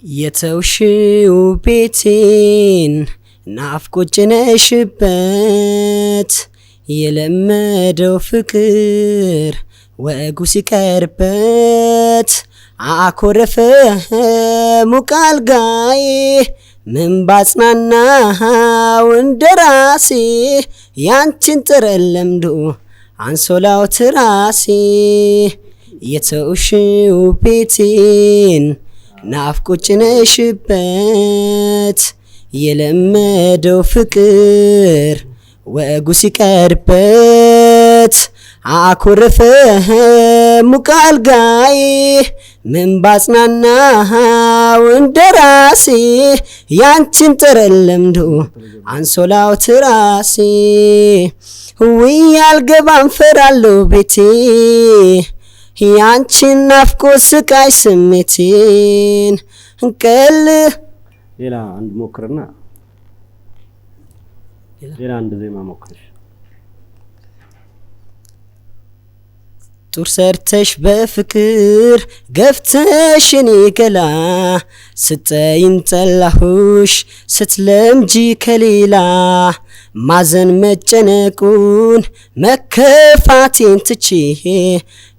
የተውሽው ቤቴን ናፍቆት ጭነሽበት የለመደው ፍቅር ወጉ ሲቀርበት አኮረፈ ሙቅ አልጋዬ ምን ባጽናናው እንደራሴ ያንቺን ጥረን ለምዶ አንሶላው ትራሴ የተውሽው ቤቴን ናፍቆት ጭነሽበት የለመደው ፍቅር ወጉ ሲቀርበት አኮረፈ ሙቅ አልጋዬ ምን ባጽናናው እንደራሴ ያንቺን ጥረን ለምዶ አንሶላው ትራሴ ውይ አልገባም ፈራለሁ ቤቴ ያንቺን ናፍቆት ስቃይ ስሜቴን እንቀል ሌላ አንድ ሞክርና ሌላ አንድ ዜማ ሞክርሽ ጡር ሰርተሽ በፍቅር ገፍተሽ እኔ ገላ ስጠይን ጠላሁሽ ስትለምጂ ከሌላ ማዘን መጨነቁን መከፋቴን ትቼ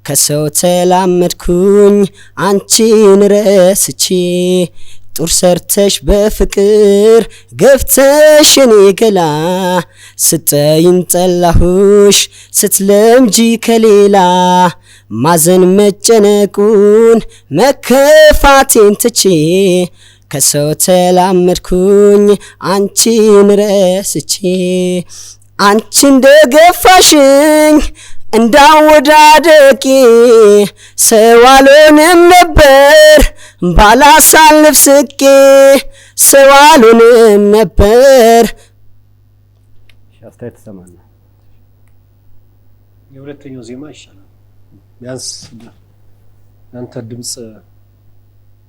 ከሰው ተላመድኩኝ አንቺን ረስቼ ጡር ሰርተሽ በፍቅር ገፍተሽ እኔ ገላ ስጠይን ጠላሁሽ ስትለምጂ ከሌላ ማዘን መጨነቁን መከፋቴን ትቼ ከሰው ተላመድኩኝ አንቺን ረስቼ አንቺ እንደገፋሽኝ እንዳወዳደቂ ሰው አልሆንም ነበር ባላሳልፍ ስቄ ሰው አልሆንም ነበር። አስተያየት ተሰማና የሁለተኛው ዜማ ይሻላል ቢያንስ አንተ ድምጽ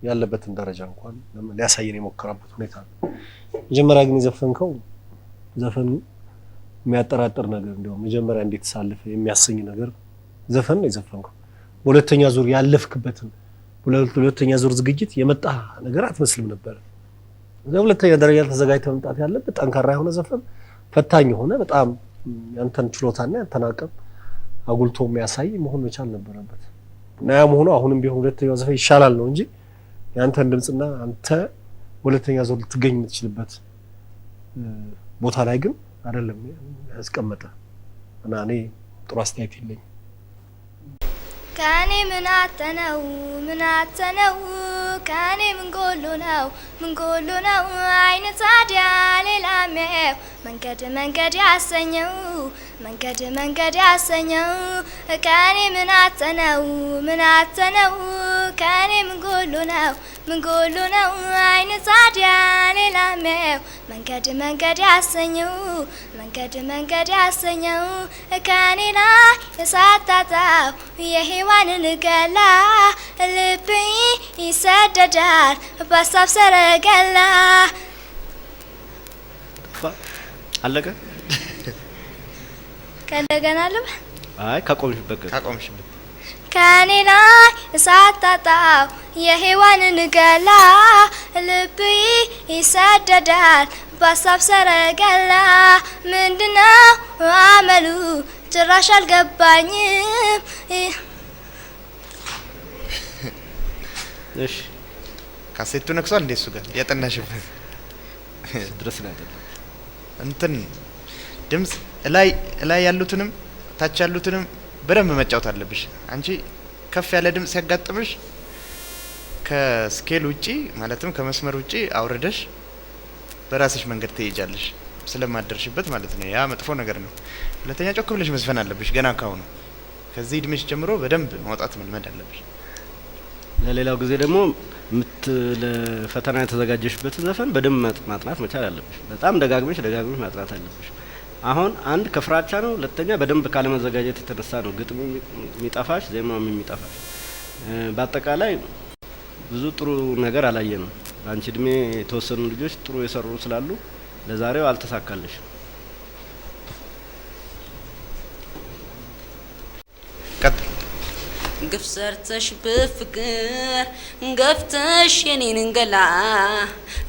ያለበትን ደረጃ እንኳን ሊያሳየን የሞከረበት ሁኔታ ነው። መጀመሪያ ግን የዘፈንከው ዘፈኑ የሚያጠራጥር ነገር እንደው መጀመሪያ እንዴት ሳልፈ የሚያሰኝ ነገር ዘፈን ነው የዘፈንከው። በሁለተኛ ዙር ያለፍክበትን ሁለተኛ ዙር ዝግጅት የመጣ ነገር አትመስልም ነበር። ለሁለተኛ ደረጃ ተዘጋጅተህ መምጣት ያለበት ጠንካራ የሆነ ዘፈን ፈታኝ ሆነ በጣም ያንተን ችሎታና ያንተን አቅም አጉልቶ የሚያሳይ መሆን መቻል ነበረበት። እና ያ መሆኑ አሁንም ቢሆን ሁለተኛው ዘፈን ይሻላል ነው እንጂ ያንተን ድምጽና አንተ ሁለተኛ ዙር ልትገኝ የምትችልበት ቦታ ላይ ግን አይደለም ያስቀመጠ እና እኔ ጥሩ አስተያየት የለኝም። ከኔ ምን አተነው ከኔ ምን ጎሎ ነው አይነ ታዲያ ሌላ ነው መንገድ ያሰኘው ከኔ ምን አተነው ከኔ ምን ጎሎ ነው አይነ ታዲያ ሌላ ነው መንገድ ያሰኘው ከኔ ላይ የሳታታው የሔዋንን ገላ ልቤ ይሰደዳል በሀሳብ ሰረገላ አለቀ ከእንደገና ልብ አይ ካቆምሽበት ከኔ ላይ ሳታጣው የሔዋንን ገላ ልቤ ይሰደዳል በሀሳብ ሰረገላ ምንድነው አመሉ ጭራሽ አልገባኝም። እሺ ካሴቱ ነክሷል እንዴ? እሱ ጋር ያጠናሽበት ድረስ ነው አይደል? እንትን ድምጽ ላይ ያሉትንም ታች ያሉትንም በደንብ መጫወት አለብሽ። አንቺ ከፍ ያለ ድምጽ ሲያጋጥምሽ ከስኬል ውጪ ማለትም ከመስመር ውጪ አውርደሽ በራስሽ መንገድ ትሄጃለሽ ስለማደርሽበት ማለት ነው። ያ መጥፎ ነገር ነው። ሁለተኛ ጮክ ብለሽ መስፈን አለብሽ ገና ካሁኑ። ከዚህ እድሜሽ ጀምሮ በደንብ ማውጣት መልመድ አለብሽ። ለሌላው ጊዜ ደግሞ ለፈተና የተዘጋጀሽበት ዘፈን በደንብ ማጥናት መቻል አለብሽ። በጣም ደጋግመሽ ማጥናት አለብሽ። አሁን አንድ ከፍራቻ ነው፣ ሁለተኛ በደንብ ካለመዘጋጀት የተነሳ ነው ግጥም የሚጠፋሽ ዜማም የሚጠፋሽ። በአጠቃላይ ብዙ ጥሩ ነገር አላየንም። በአንቺ እድሜ የተወሰኑ ልጆች ጥሩ የሰሩ ስላሉ ለዛሬው አልተሳካልሽ። ግፍ ሰርተሽ በፍቅር ገፍተሽ የኔን ገላ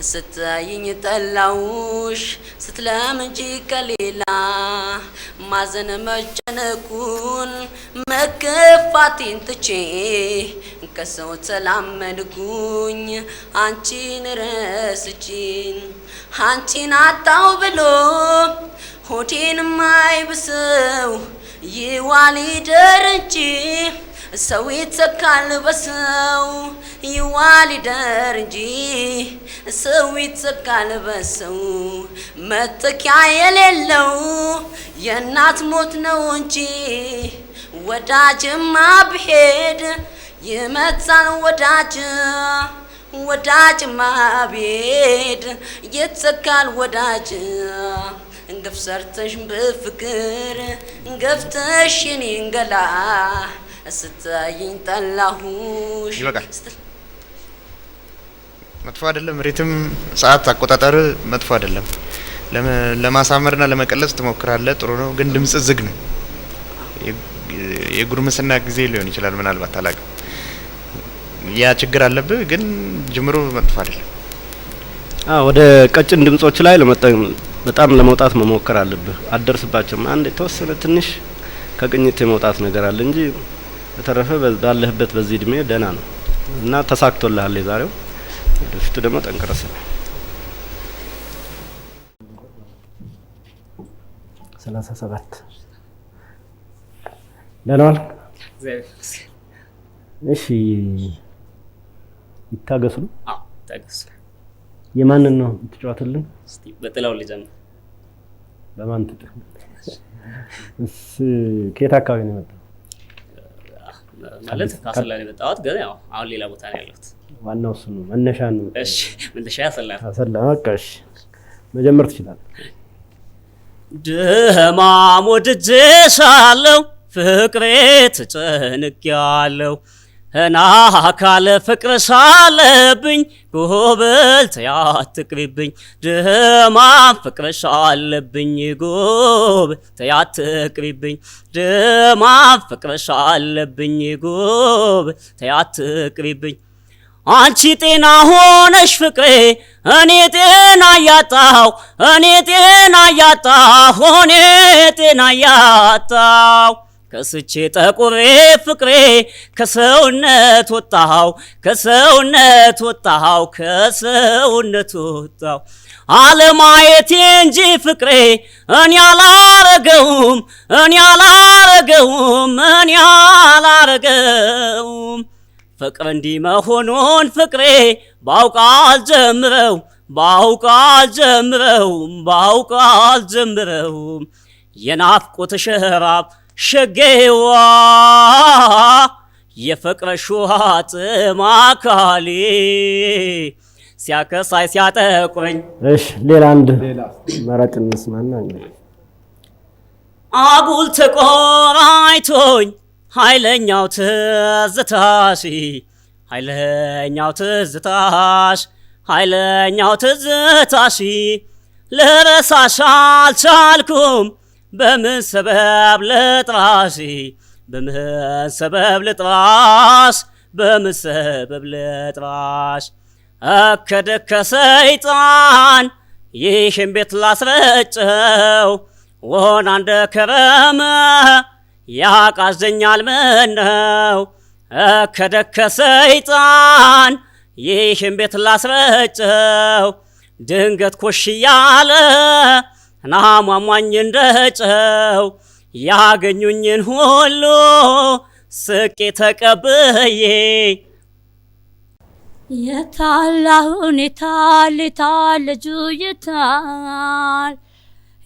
ስታይኝ ጠላውሽ ስትለምጂ ከሌላ ማዘን መጨነቁን መከፋቴን ትቼ ከሰው ተላመድኩኝ አንቺን ረስቼን አንቺን አጣው ብሎ ሆቴን ማይብሰው ይዋል ይደር እንጂ ሰው ይተካል በሰው ይዋል ይደር እንጂ ሰው ይተካል በሰው መተኪያ የሌለው የእናት ሞት ነው እንጂ ወዳጅማ ብሄድ ይመታል ወዳጅ ወዳጅማ ብሄድ ይተካል ወዳጅ ግፍ ሰርተሽ በፍቅር ገፍተሽ የኔን ገላ ስታይኝ ጠላሁሽ። ይበቃል። መጥፎ አይደለም። ሪትም ሰዓት አቆጣጠር መጥፎ አይደለም። ለማሳመርና ለመቀለጽ ትሞክራለህ፣ ጥሩ ነው። ግን ድምጽ ዝግ ነው። የጉርምስና ጊዜ ሊሆን ይችላል ምናልባት አላውቅም። ያ ችግር አለብህ፣ ግን ጅምሩ መጥፎ አይደለም። ወደ ቀጭን ድምጾች ላይ በጣም ለመውጣት መሞከር አለብህ። አደርስባቸውም አንድ የተወሰነ ትንሽ ከቅኝት የመውጣት ነገር አለ እንጂ በተረፈ ባለህበት በዚህ እድሜ ደህና ነው እና ተሳክቶልሃል የዛሬው። ወደፊቱ ደግሞ ጠንክረህ 37 ደህና ዋልክ? እሺ ይታገሱ። ይታገሱ። የማንን ነው ትጫወትልን? እስቲ በጥላው ልጀምር። በማን ትጥ ከየት አካባቢ ነው የመጣው? ማለት ካሰላ ነው የመጣሁት፣ ግን ያው አሁን ሌላ ቦታ ነው ያለሁት። ዋናው እሱ ነው መነሻ ነው። እሺ መነሻ አሰላ በቃ እሺ መጀመር ትችላለህ። ደማም ወድጄሻለሁ ፍቅሬ ተጨንቄያለሁ እና ካለ ፍቅርሽ አለብኝ ጎበል ተያትቅሪብኝ ደማም ፍቅርሽ አለብኝ ጎበል ተያትቅሪብኝ ደማም ፍቅርሽ አለብኝ ጎበል ተያትቅሪብኝ አንቺ ጤና ሆነሽ ፍቅሬ እኔ ጤና ያጣው እኔ ጤና ያጣው ከስቼ ጠቁሬ ፍቅሬ ከሰውነት ወጣው አለማየቴ እንጂ ፍቅሬ እኔ አላረገውም ፍቅር እንዲህ መሆኑን ፍቅሬ ባውቅ አልጀምረውም የናፍቆትሽ ራብ ሸጌዋ የፍቅርሽ ውሃ ጥም አካሌ ሲያከሳይ ሲያጠቁረኝ። እሺ ሌላ አንድ መረጥ እንስማና እንግዲህ አጉል ተቆራይቶኝ ኃይለኛው ትዝታሽ ልረሳሽ አልቻልኩም በምን ሰበብ ልጥራሽ እከደከ ሰይጣን ይህን ቤት ላስረጨው ወሆን አንደ ከረመ ያቃዘኛል ምነው እከደከ ሰይጣን ይህን ቤት ላስረጨው ድንገት ኮሽ ያለ ናሟሟኝ እንደጨው ያገኙኝን ሁሉ ስቄ ተቀብዬ የታላሁን የታል ልጁ ይታል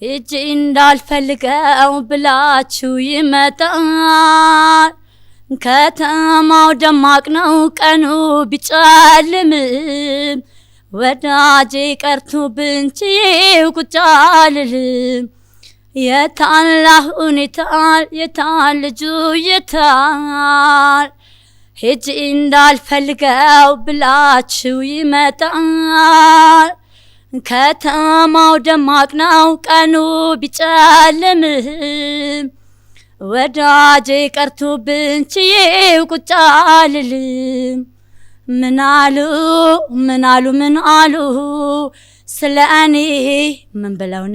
እጅ እንዳልፈልገው ብላችሁ ይመጣል ከተማው ደማቅ ነው ቀኑ ቢጨልምም ወዳጄ ቀርቶብኝ ችዬው ቁጭ አልልም የታላሁን የታል ልጁ ይታል ሄጄ እንዳልፈልገው ብላችሁ ይመጣል ከተማው ደማቅ ነው ቀኑ ቢጨልምም ወዳጄ ቀርቶብኝ ችዬው ቁጭ አልልም። ምናሉ ስለ እኔ ምን ብለው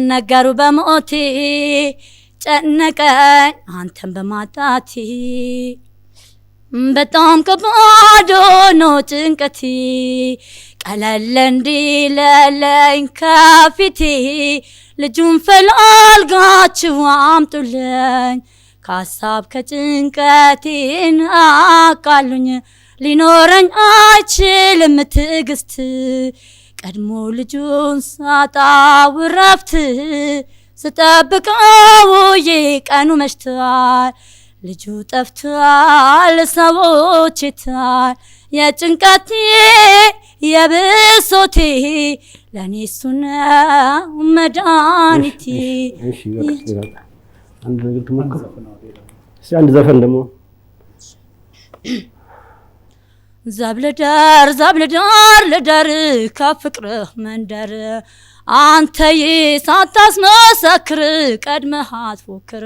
ነገሩ በሞቴ ጨነቀኝ አንተን በማጣቴ በጣም ከባድ ነው ጭንቀቴ ቀለል እንዲለለኝ ከፊቴ ልጁን ፈላልጋችሁ አምጡልኝ ከሀሳብ ከጭንቀቴን አቃሉኝ ሊኖረኝ አይችልም ትዕግስት ቀድሞ ልጁን ሳጣው ረፍት ስጠብቀው ቀኑ መሽቷል ልጁ ጠፍቷል ሰዎች ይታል የጭንቀቴ የብሶቴ ለኔ እሱ ነው መድኃኒቴ። እሺ በቃ አንድ ነገር ትሞክር እስኪ አንድ ዘፈን ደግሞ ዛብለዳር ከፍቅርህ መንደር አንተ ሳታስመሰክር ቀድመህ አትፎክር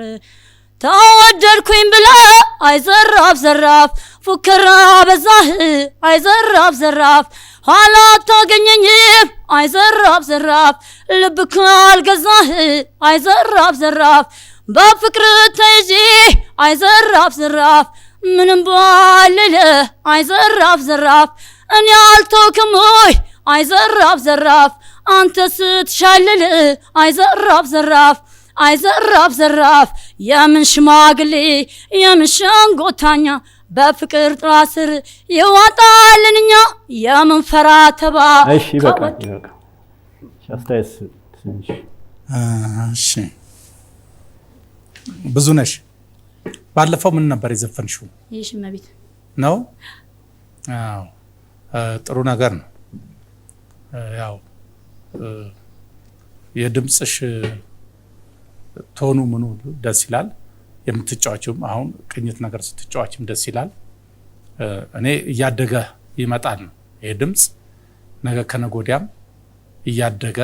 ተወደድኩኝ ብለህ አይዘራፍ ፉከራ በዛህ አይዘራፍ ኋላ ታገኘኝም አይዘራፍ ልብ ካልገዛህ አይዘራፍ በፍቅር ተይዤ አይዘራፍ ምንም ባልልህ አይዘራፍ እኔ አልተውክም ወይ አይዘራፍ አንተ ስትሻልል አይዘራፍ የምን ሽማግሌ የምን ሸንጎታኛ በፍቅር ጥላ ስር ይዋጣልንኛ የምን ፈራ ተባ። እሺ በቃ ሻስታይስ ትንሽ እሺ ብዙነሽ ባለፈው ምን ነበር የዘፈንሽው? የሽመቤት ነው? አዎ ጥሩ ነገር ነው። ያው የድምጽሽ ቶኑ ምኑ ደስ ይላል። የምትጫወችም አሁን ቅኝት ነገር ስትጫወችም ደስ ይላል። እኔ እያደገ ይመጣል ነው ይሄ ድምጽ ነገ ከነገ ወዲያም እያደገ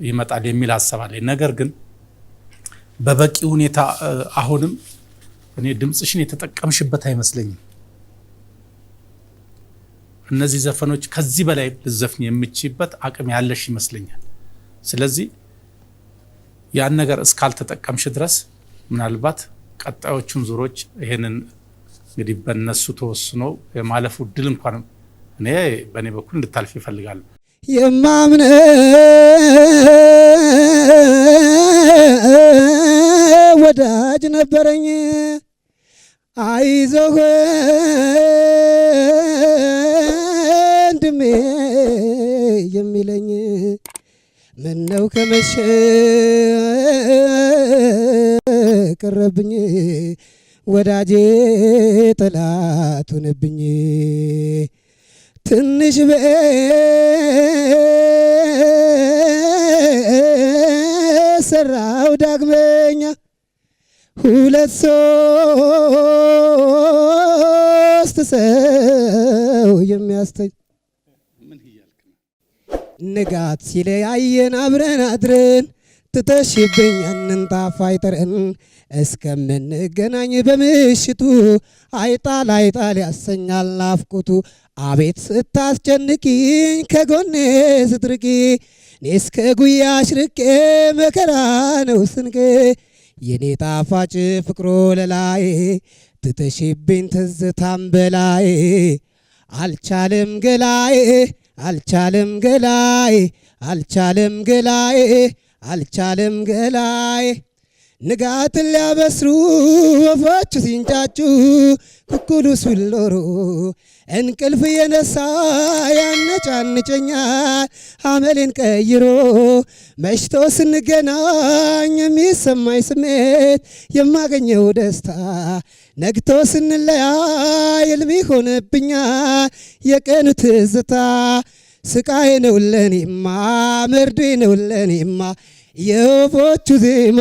ይመጣል የሚል ሐሳብ አለኝ። ነገር ግን በበቂ ሁኔታ አሁንም እኔ ድምጽሽን የተጠቀምሽበት አይመስለኝም። እነዚህ ዘፈኖች ከዚህ በላይ ልዘፍኝ የምችይበት አቅም ያለሽ ይመስለኛል። ስለዚህ ያን ነገር እስካልተጠቀምሽ ድረስ ምናልባት ቀጣዮቹን ዙሮች ይሄንን እንግዲህ በእነሱ ተወስኖ የማለፉ ድል እንኳን እኔ በእኔ በኩል እንድታልፍ ይፈልጋሉ። የማምነ ወዳጅ ነበረኝ አይዞህ ወንድሜ የሚለኝ ምነው ከመሸ ቀረብኝ ወዳጄ ጠላት ሆነብኝ ትንሽ በሰራው ዳግመኛ ሁለት ሶስት ሰው የሚያስተኝ ንጋት ሲለያየን አብረን አድረን ትተሽብኝ ያንን ጣፋጭ ጠረን እስከምንገናኝ በምሽቱ አይጣል ያሰኛል ናፍቆቱ አቤት ስታስጨንቂኝ ከጎኔ ስትርቂ እኔ እስከ ጉያሽ ርቄ መከራ ነው ስንቄ የኔ ጣፋጭ ፍቅሮ ለላይ ትተሽብኝ ትዝታም በላይ አልቻለም ገላይ ንጋትን ሊያበስሩ ወፎች ሲንጫጩ ኩኩሉ ሲሎሩ እንቅልፍ የነሳ ያነጫንጨኛል አመሌን ቀይሮ መሽቶ ስንገናኝ የሚሰማኝ ስሜት የማገኘው ደስታ ነግቶ ስንለያይ ሕልም ይሆንብኛል የቀኑ ትዝታ ስቃዬ ነው ለኔማ መርዶ ነው ለኔማ የወፎቹ ዜማ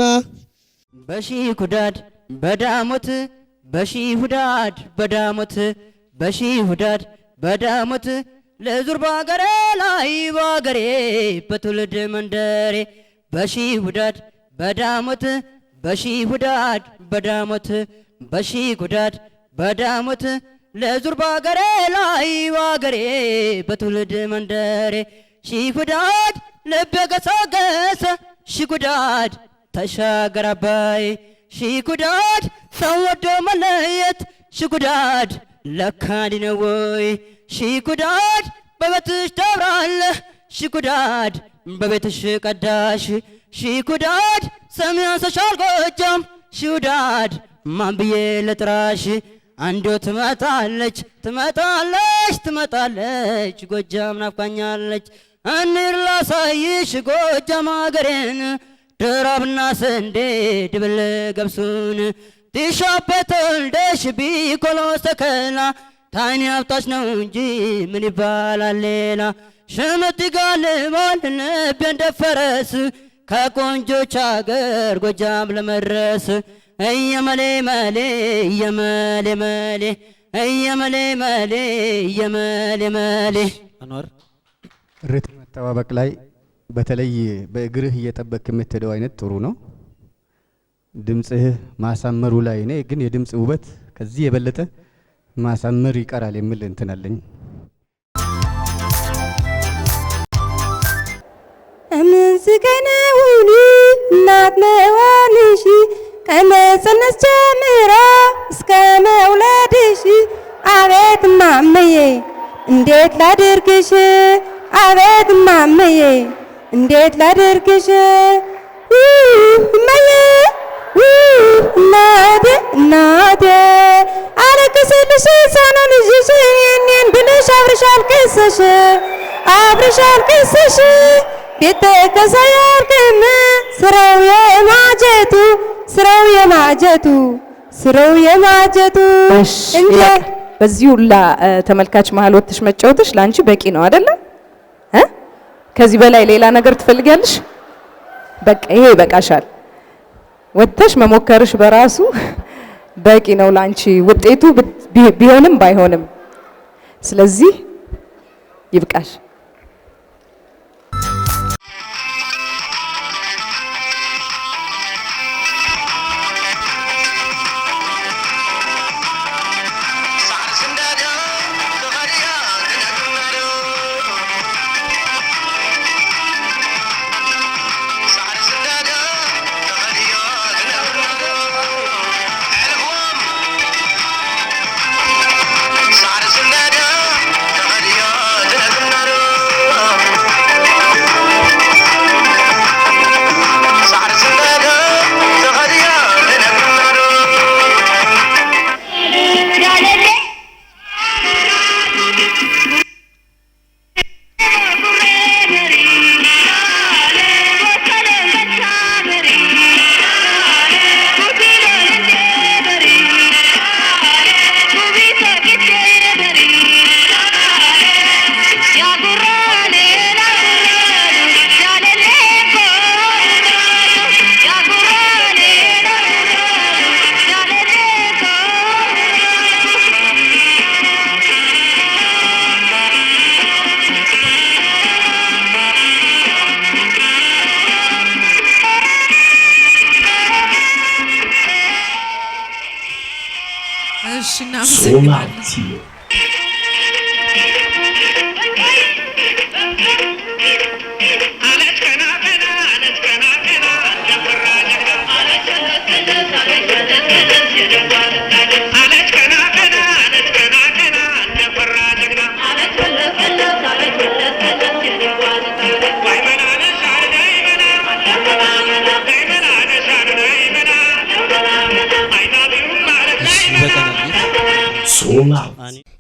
በሺህ ሁዳድ በዳሞት በሺህ ሁዳድ በዳሞት በሺህ ሁዳድ በዳሞት ለዙር ባገሬ ላይ ባገሬ በትውልድ መንደሬ በሺ ውዳድ በዳሞት በሺ ውዳድ በዳሞት በሺ ጉዳድ በዳሞት ለዙር ባገሬ ላይ ዋገሬ በትውልድ መንደሬ ሺ ጉዳድ ልቤ ገሰገሰ ሺ ጉዳድ ተሻገር አባይ ሺ ጉዳድ ሰው ወዶ መለየት ሺ ጉዳድ ለካ ነው ወይ ሺ ጉዳድ በቤትሽ ታብራለህ ሺ ጉዳድ በቤትሽ ቀዳሽ ሺ ጉዳድ ሰሚያንሰሻል ጎጃም ሺ ጉዳድ ማን ብዬ ልጥራሽ አንዶ ትመጣለች ትመጣለች ትመጣለች ጎጃም ናፍቃኛለች እንሂድ ላሳይሽ ጎጃም አገሬን ድራብና ስንዴ ድብል ገብሱን ጢሻበት ወልደሽ ቢኮሎስ ተከላ ታይን ያብጣሽ ነው እንጂ ምን ይባላል ሌላ ሽምጥ ይጋልባል ልቤ እንደ ፈረስ ከቆንጆች አገር ጎጃም ለመድረስ እየመሌ መሌ እየመሌ መሌ እየመሌ መሌ እየመሌ መሌ አኗር ርት መጠባበቅ ላይ በተለይ በእግርህ እየጠበክ የምትሄደው አይነት ጥሩ ነው። ድምጽህ ማሳመሩ ላይ እኔ ግን የድምጽ ውበት ከዚህ የበለጠ ማሳመር ይቀራል የሚል እንትን አለኝ። እምን ስገነውኒ እናት መዋንሺ ከመጸነስ ጀምሮ እስከ መውለድሽ አቤት ማመዬ እንዴት ላድርግሽ አቤት ማመዬ እንዴት ላድርግሽ እመዬ እናቴ እናቴ አለቅስልሽ ሳነው ልጅሽ የኔን ብልሽ አብርሽ አልቅሰሽ ቤተ ከሳያርክም ስራው የማጀቱ ስራው የማጀቱ እንዴ በዚህ ሁላ ተመልካች መሃል ወጥሽ መጫወትሽ ላንቺ በቂ ነው አይደለ? ከዚህ በላይ ሌላ ነገር ትፈልጊያለሽ? በቃ ይሄ ይበቃሻል። ወጥሽ መሞከርሽ በራሱ በቂ ነው ላንቺ ውጤቱ ቢሆንም ባይሆንም። ስለዚህ ይብቃሽ።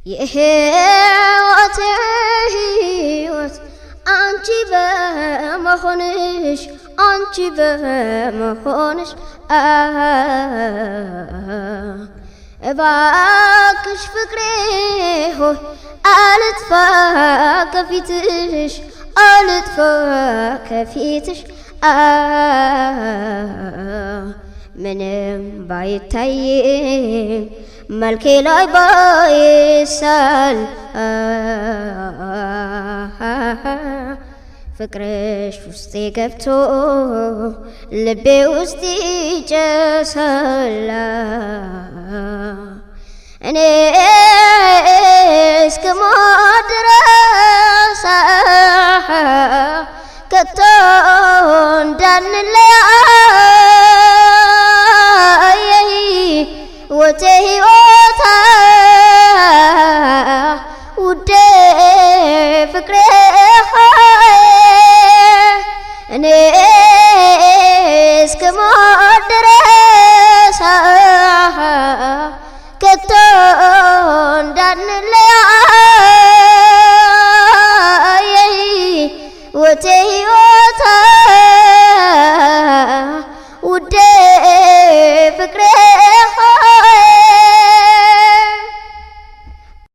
የህይወት አንቺ በመሆንሽ እባክሽ ፍቅሬ ሆይ አልጥፋ ከፊትሽ ምንም ባይታይም መልኬ ላይ ባይሳል ፍቅርሽ ውስጤ ገብቶ ልቤ ውስጥ ይጨሳል እኔ እስክሞት ድረስ ከቶ እንዳንለያይ ወቴ ሕይወታ ውዴ ፍቅሬ ሆይ እኔ እስክሞት